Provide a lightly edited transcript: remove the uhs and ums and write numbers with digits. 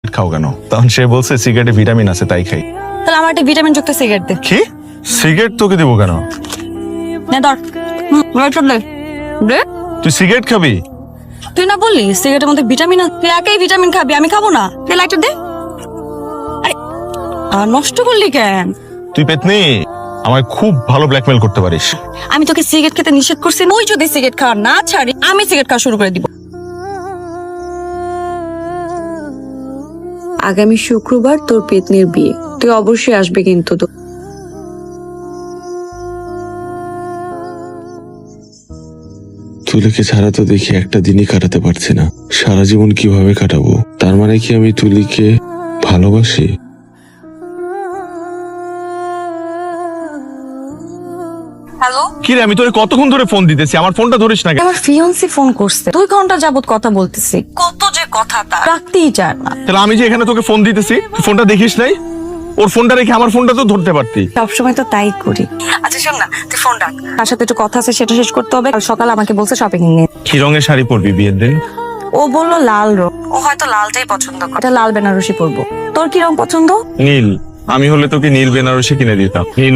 খাও কেন? তখন সে বলছে সিগারেটে ভিটামিন আছে তাই খাই। তাহলে আমার একটা ভিটামিন যুক্ত সিগারেট দে। কি সিগারেট তোকে দেবো কেন? নে ধর, লাইটার দে। দে। তুই সিগারেট খাবি? তুই না বললি সিগারেটের মধ্যে ভিটামিন আছে, তুই একাই ভিটামিন খাবি, আমি খাবো না। তুই লাইটার দে। আরে আর নষ্ট করলি কেন? তুই পেতনি আমায় খুব ভালো ব্ল্যাকমেল করতে পারিস। আমি তোকে সিগারেট খেতে নিষেধ করছি, ওই যদি সিগারেট খাওয়া না ছাড়ি আমি সিগারেট খাওয়া শুরু করে দিব। আগামী শুক্রবার তোর পেতনির বিয়ে, তুই অবশ্যই আসবে কিন্তু। তো তুলিকে ছাড়া তো দেখি একটা দিনই কাটাতে পারছি না। সারা জীবন কিভাবে কাটাবো? তার মানে কি আমি তুলিকে ভালোবাসি? হ্যালো, কি রে, আমি তোরে কতক্ষণ ধরে ফোন দিতেছি, আমার ফোনটা ধরিস না কেন? আমার ফিয়ান্সি ফোন করছে, 2 ঘন্টা যাবত কথা বলতেছি, কত যে কথা তার রাখতেই চায় না। তাহলে আমি যে এখানে তোকে ফোন দিতেছি তুই ফোনটা দেখিস নাই? ওর ফোনটা রেখে আমার ফোনটা তো ধরতে পারতি। সবসময় তো তাই করি। আচ্ছা শোন না, তুই ফোন রাখ, তার সাথে একটু কথা আছে সেটা শেষ করতে হবে। কাল সকালে আমাকে বলছে শপিং নিয়ে। কি রঙের শাড়ি পরবি বিয়ের দিন? ও বললো লাল রং, ও হয়তো লালটাই পছন্দ করে, এটা লাল বেনারসি পরবো। তোর কি রং পছন্দ? নীল। আমি হলে তোকে নীল বেনারসি কিনে দিতাম। নীল